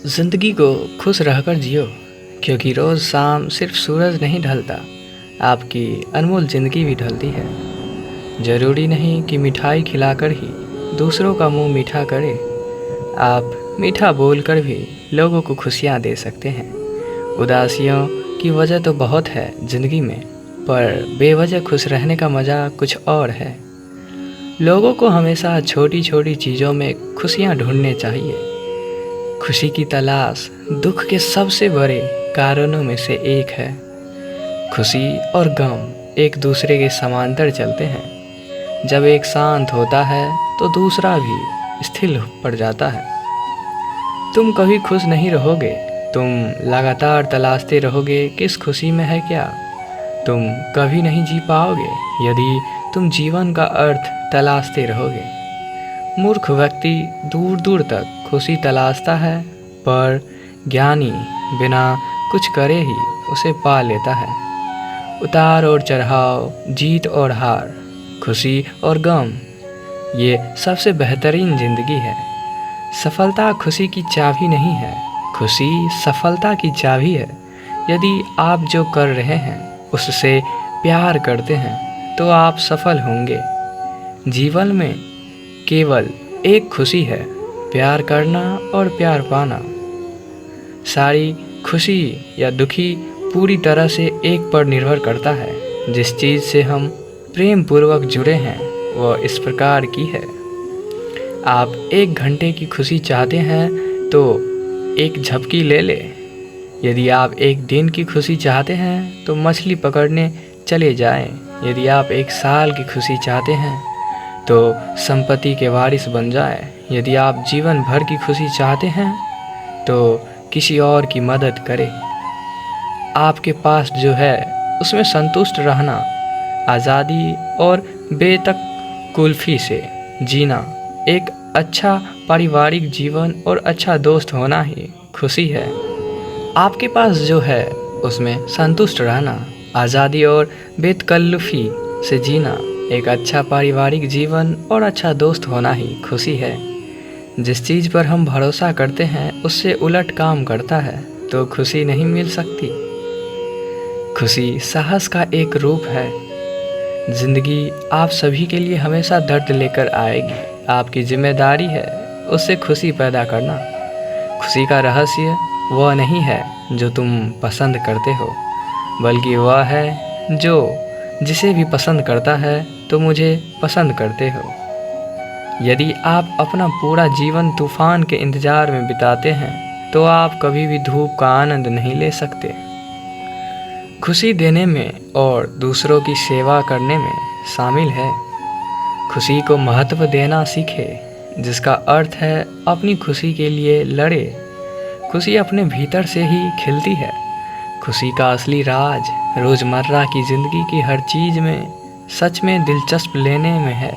जिंदगी को खुश रहकर जियो, क्योंकि रोज़ शाम सिर्फ सूरज नहीं ढलता, आपकी अनमोल ज़िंदगी भी ढलती है। ज़रूरी नहीं कि मिठाई खिलाकर ही दूसरों का मुंह मीठा करे, आप मीठा बोलकर भी लोगों को खुशियाँ दे सकते हैं। उदासियों की वजह तो बहुत है ज़िंदगी में, पर बेवजह खुश रहने का मज़ा कुछ और है। लोगों को हमेशा छोटी छोटी चीज़ों में खुशियाँ ढूंढने चाहिए। खुशी की तलाश दुख के सबसे बड़े कारणों में से एक है। खुशी और गम एक दूसरे के समांतर चलते हैं। जब एक शांत होता है तो दूसरा भी स्थिर पड़ जाता है। तुम कभी खुश नहीं रहोगे, तुम लगातार तलाशते रहोगे किस खुशी में है क्या। तुम कभी नहीं जी पाओगे यदि तुम जीवन का अर्थ तलाशते रहोगे। मूर्ख व्यक्ति दूर दूर तक खुशी तलाशता है, पर ज्ञानी बिना कुछ करे ही उसे पा लेता है। उतार और चढ़ाव, जीत और हार, खुशी और गम, ये सबसे बेहतरीन जिंदगी है। सफलता खुशी की चाबी नहीं है, खुशी सफलता की चाबी है। यदि आप जो कर रहे हैं उससे प्यार करते हैं तो आप सफल होंगे। जीवन में केवल एक खुशी है, प्यार करना और प्यार पाना। सारी खुशी या दुखी पूरी तरह से एक पर निर्भर करता है। जिस चीज़ से हम प्रेम पूर्वक जुड़े हैं वह इस प्रकार की है। आप 1 घंटे की खुशी चाहते हैं तो एक झपकी ले ले। यदि आप 1 दिन की खुशी चाहते हैं तो मछली पकड़ने चले जाएं। यदि आप 1 साल की खुशी चाहते हैं तो संपत्ति के वारिस बन जाए। यदि आप जीवन भर की खुशी चाहते हैं तो किसी और की मदद करें। आपके पास जो है उसमें संतुष्ट रहना, आज़ादी और बेतकल्लुफ़ी से जीना, एक अच्छा पारिवारिक जीवन और अच्छा दोस्त होना ही खुशी है। आपके पास जो है उसमें संतुष्ट रहना, आज़ादी और बेतकल्लुफ़ी से जीना, एक अच्छा पारिवारिक जीवन और अच्छा दोस्त होना ही खुशी है। जिस चीज़ पर हम भरोसा करते हैं उससे उलट काम करता है तो खुशी नहीं मिल सकती। खुशी साहस का एक रूप है। ज़िंदगी आप सभी के लिए हमेशा दर्द लेकर आएगी। आपकी जिम्मेदारी है उससे खुशी पैदा करना। खुशी का रहस्य वह नहीं है जो तुम पसंद करते हो, बल्कि वह है जो जिसे भी पसंद करता है तो मुझे पसंद करते हो। यदि आप अपना पूरा जीवन तूफान के इंतज़ार में बिताते हैं तो आप कभी भी धूप का आनंद नहीं ले सकते। खुशी देने में और दूसरों की सेवा करने में शामिल है। खुशी को महत्व देना सीखे, जिसका अर्थ है अपनी खुशी के लिए लड़े। खुशी अपने भीतर से ही खिलती है। खुशी का असली राज रोज़मर्रा की ज़िंदगी की हर चीज़ में सच में दिलचस्प लेने में है।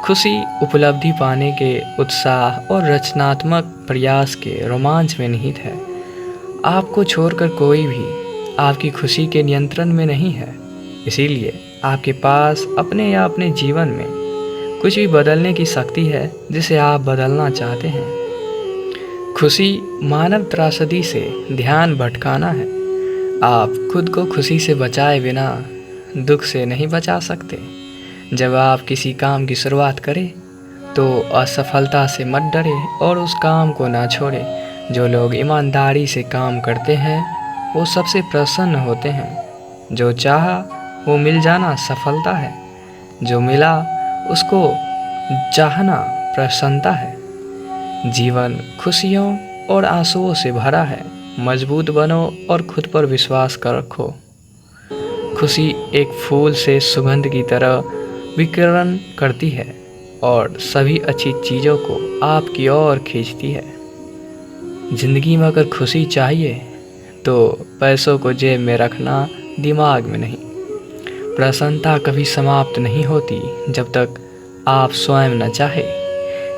खुशी उपलब्धि पाने के उत्साह और रचनात्मक प्रयास के रोमांच में निहित है। आपको छोड़कर कोई भी आपकी खुशी के नियंत्रण में नहीं है। इसीलिए आपके पास अपने या अपने जीवन में कुछ भी बदलने की शक्ति है जिसे आप बदलना चाहते हैं। खुशी मानव त्रासदी से ध्यान भटकाना है। आप खुद को खुशी से बचाए बिना दुख से नहीं बचा सकते। जब आप किसी काम की शुरुआत करें तो असफलता से मत डरे और उस काम को ना छोड़ें। जो लोग ईमानदारी से काम करते हैं वो सबसे प्रसन्न होते हैं। जो चाहा वो मिल जाना सफलता है, जो मिला उसको चाहना प्रसन्नता है। जीवन खुशियों और आंसुओं से भरा है। मजबूत बनो और खुद पर विश्वास कर रखो। खुशी एक फूल से सुगंध की तरह विकिरण करती है और सभी अच्छी चीज़ों को आपकी ओर खींचती है। ज़िंदगी में अगर खुशी चाहिए तो पैसों को जेब में रखना, दिमाग में नहीं। प्रसन्नता कभी समाप्त नहीं होती जब तक आप स्वयं न चाहे।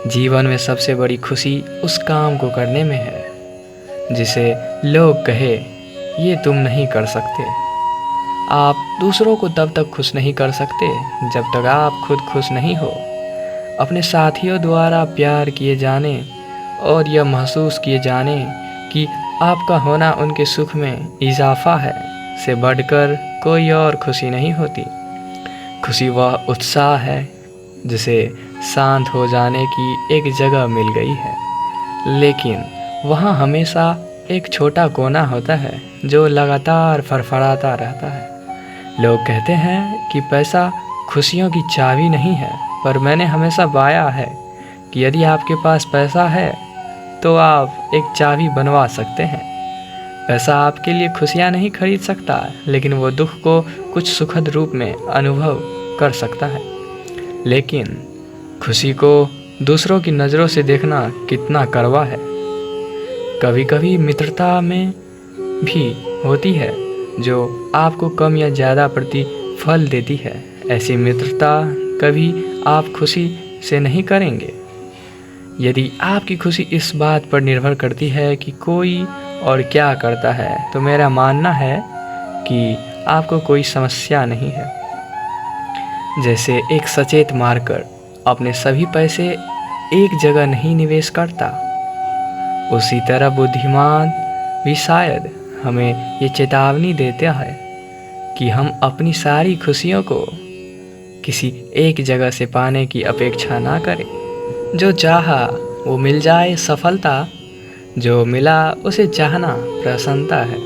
जीवन में सबसे बड़ी खुशी उस काम को करने में है जिसे लोग कहे ये तुम नहीं कर सकते। आप दूसरों को तब तक खुश नहीं कर सकते जब तक आप खुद खुश नहीं हो। अपने साथियों द्वारा प्यार किए जाने और यह महसूस किए जाने कि आपका होना उनके सुख में इजाफा है से बढ़कर कोई और खुशी नहीं होती। खुशी वह उत्साह है जिसे शांत हो जाने की एक जगह मिल गई है, लेकिन वहाँ हमेशा एक छोटा कोना होता है जो लगातार फड़फड़ाता रहता है। लोग कहते हैं कि पैसा खुशियों की चाबी नहीं है, पर मैंने हमेशा पाया है कि यदि आपके पास पैसा है तो आप एक चाबी बनवा सकते हैं। पैसा आपके लिए खुशियाँ नहीं खरीद सकता, लेकिन वो दुख को कुछ सुखद रूप में अनुभव कर सकता है। लेकिन खुशी को दूसरों की नज़रों से देखना कितना कड़वा है। कभी कभी मित्रता में भी होती है जो आपको कम या ज़्यादा प्रतिफल देती है। ऐसी मित्रता कभी आप खुशी से नहीं करेंगे। यदि आपकी खुशी इस बात पर निर्भर करती है कि कोई और क्या करता है, तो मेरा मानना है कि आपको कोई समस्या नहीं है। जैसे एक सचेत मार्केटर अपने सभी पैसे एक जगह नहीं निवेश करता, उसी तरह बुद्धिमान भी शायद हमें ये चेतावनी देता है कि हम अपनी सारी खुशियों को किसी एक जगह से पाने की अपेक्षा ना करें। जो चाहा वो मिल जाए सफलता, जो मिला उसे चाहना प्रसन्नता है।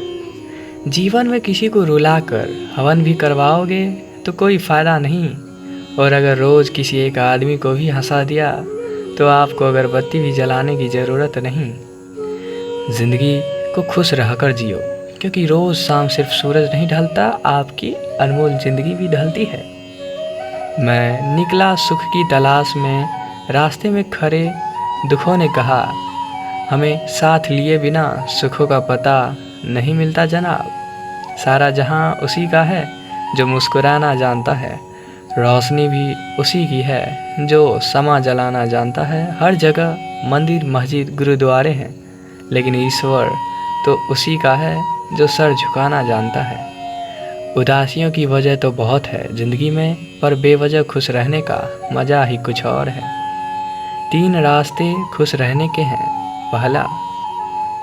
जीवन में किसी को रुलाकर हवन भी करवाओगे तो कोई फ़ायदा नहीं, और अगर रोज़ किसी एक आदमी को भी हंसा दिया तो आपको अगरबत्ती भी जलाने की ज़रूरत नहीं। ज़िंदगी को खुश रहकर जियो, क्योंकि रोज़ शाम सिर्फ सूरज नहीं ढलता, आपकी अनमोल ज़िंदगी भी ढलती है। मैं निकला सुख की तलाश में, रास्ते में खड़े दुखों ने कहा हमें साथ लिए बिना सुखों का पता नहीं मिलता जनाब। सारा जहां उसी का है जो मुस्कुराना जानता है, रोशनी भी उसी की है जो समा जलाना जानता है। हर जगह मंदिर मस्जिद गुरुद्वारे हैं, लेकिन ईश्वर तो उसी का है जो सर झुकाना जानता है। उदासियों की वजह तो बहुत है ज़िंदगी में, पर बेवजह खुश रहने का मज़ा ही कुछ और है। 3 रास्ते खुश रहने के हैं। पहला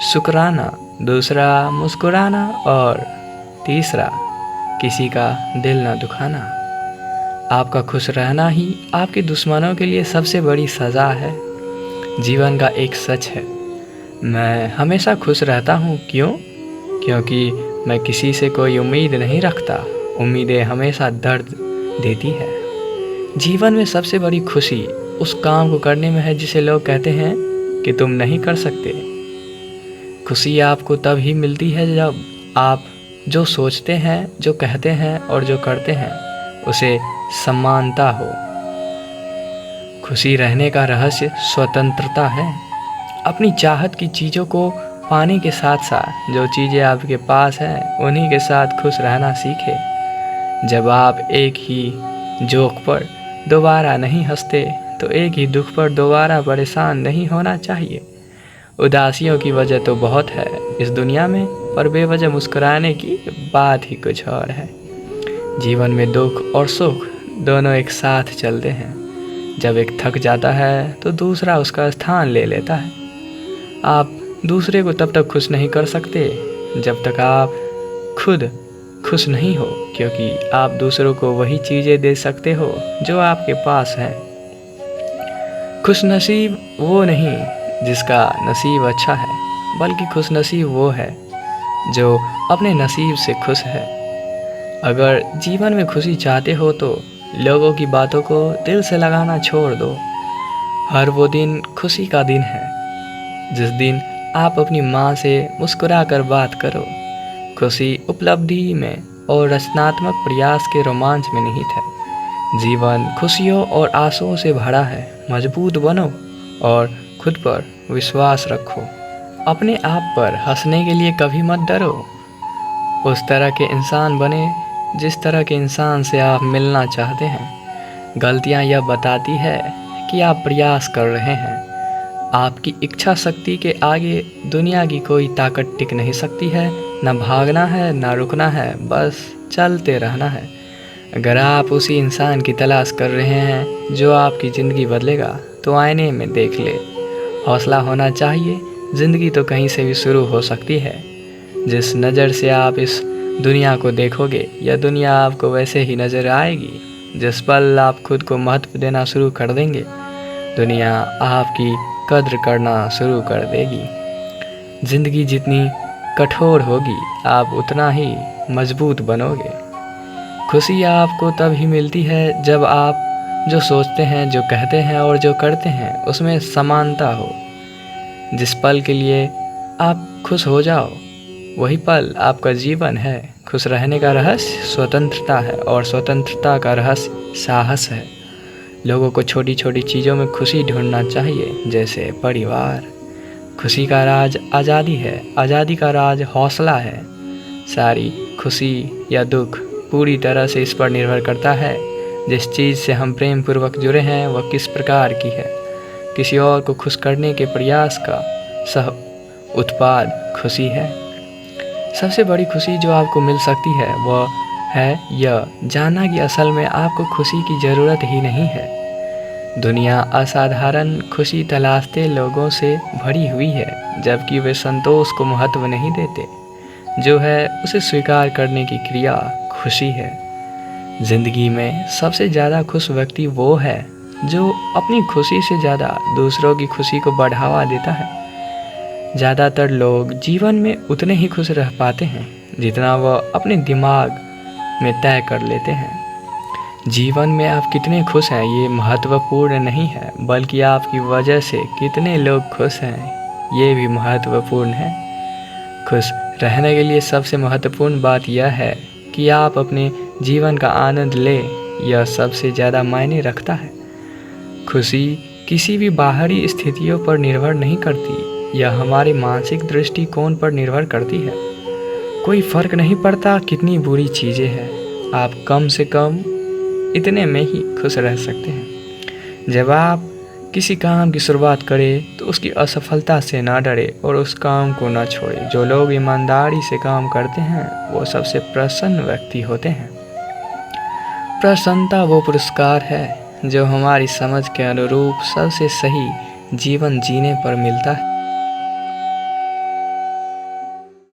शुक्राना, दूसरा मुस्कुराना, और तीसरा किसी का दिल न दुखाना। आपका खुश रहना ही आपके दुश्मनों के लिए सबसे बड़ी सज़ा है। जीवन का एक सच है, मैं हमेशा खुश रहता हूँ। क्यों? क्योंकि मैं किसी से कोई उम्मीद नहीं रखता। उम्मीदें हमेशा दर्द देती है। जीवन में सबसे बड़ी खुशी उस काम को करने में है जिसे लोग कहते हैं कि तुम नहीं कर सकते। खुशी आपको तब ही मिलती है जब आप जो सोचते हैं, जो कहते हैं और जो करते हैं उसे समानता हो। खुशी रहने का रहस्य स्वतंत्रता है। अपनी चाहत की चीज़ों को पाने के साथ साथ जो चीज़ें आपके पास हैं उन्हीं के साथ खुश रहना सीखें। जब आप एक ही जोक पर दोबारा नहीं हंसते तो एक ही दुख पर दोबारा परेशान नहीं होना चाहिए। उदासियों की वजह तो बहुत है इस दुनिया में, पर बेवजह मुस्कुराने की बात ही कुछ और है। जीवन में दुख और सुख दोनों एक साथ चलते हैं। जब एक थक जाता है तो दूसरा उसका स्थान ले लेता है। आप दूसरे को तब तक खुश नहीं कर सकते जब तक आप खुद खुश नहीं हो, क्योंकि आप दूसरों को वही चीज़ें दे सकते हो जो आपके पास हैं। खुशनसीब वो नहीं जिसका नसीब अच्छा है, बल्कि खुशनसीब वो है जो अपने नसीब से खुश है। अगर जीवन में खुशी चाहते हो तो लोगों की बातों को दिल से लगाना छोड़ दो। हर वो दिन खुशी का दिन है जिस दिन आप अपनी माँ से मुस्कुरा कर बात करो। खुशी उपलब्धि में और रचनात्मक प्रयास के रोमांच में निहित है। जीवन खुशियों और आंसुओं से भरा है। मजबूत बनो और खुद पर विश्वास रखो। अपने आप पर हंसने के लिए कभी मत डरो। उस तरह के इंसान बने जिस तरह के इंसान से आप मिलना चाहते हैं। गलतियां यह बताती है कि आप प्रयास कर रहे हैं। आपकी इच्छा शक्ति के आगे दुनिया की कोई ताकत टिक नहीं सकती है। न भागना है न रुकना है, बस चलते रहना है। अगर आप उसी इंसान की तलाश कर रहे हैं जो आपकी ज़िंदगी बदलेगा, तो आईने में देख ले हौसला होना चाहिए, ज़िंदगी तो कहीं से भी शुरू हो सकती है। जिस नज़र से आप इस दुनिया को देखोगे, यह दुनिया आपको वैसे ही नज़र आएगी। जिस पल आप खुद को महत्व देना शुरू कर देंगे, दुनिया आपकी कद्र करना शुरू कर देगी। ज़िंदगी जितनी कठोर होगी, आप उतना ही मजबूत बनोगे। खुशी आपको तब ही मिलती है जब आप जो सोचते हैं, जो कहते हैं और जो करते हैं उसमें समानता हो। जिस पल के लिए आप खुश हो जाओ, वही पल आपका जीवन है। खुश रहने का रहस्य स्वतंत्रता है और स्वतंत्रता का रहस्य साहस है। लोगों को छोटी छोटी चीज़ों में खुशी ढूंढना चाहिए, जैसे परिवार। खुशी का राज आज़ादी है, आज़ादी का राज हौसला है। सारी खुशी या दुख पूरी तरह से इस पर निर्भर करता है जिस चीज़ से हम प्रेम पूर्वक जुड़े हैं वह किस प्रकार की है। किसी और को खुश करने के प्रयास का सह उत्पाद खुशी है। सबसे बड़ी खुशी जो आपको मिल सकती है वह है यह जानना कि असल में आपको खुशी की ज़रूरत ही नहीं है। दुनिया असाधारण खुशी तलाशते लोगों से भरी हुई है, जबकि वे संतोष को महत्व नहीं देते। जो है उसे स्वीकार करने की क्रिया खुशी है। ज़िंदगी में सबसे ज़्यादा खुश व्यक्ति वो है जो अपनी खुशी से ज़्यादा दूसरों की खुशी को बढ़ावा देता है। ज़्यादातर लोग जीवन में उतने ही खुश रह पाते हैं जितना वह अपने दिमाग में तय कर लेते हैं। जीवन में आप कितने खुश हैं ये महत्वपूर्ण नहीं है, बल्कि आपकी वजह से कितने लोग खुश हैं ये भी महत्वपूर्ण है। खुश रहने के लिए सबसे महत्वपूर्ण बात यह है कि आप अपने जीवन का आनंद लें। यह सबसे ज़्यादा मायने रखता है। खुशी किसी भी बाहरी स्थितियों पर निर्भर नहीं करती, यह हमारे मानसिक दृष्टिकोण पर निर्भर करती है। कोई फ़र्क नहीं पड़ता कितनी बुरी चीज़ें हैं, आप कम से कम इतने में ही खुश रह सकते हैं। जब आप किसी काम की शुरुआत करें तो उसकी असफलता से ना डरे और उस काम को ना छोड़ें। जो लोग ईमानदारी से काम करते हैं वो सबसे प्रसन्न व्यक्ति होते हैं। प्रसन्नता वो पुरस्कार है जो हमारी समझ के अनुरूप सबसे सही जीवन जीने पर मिलता है।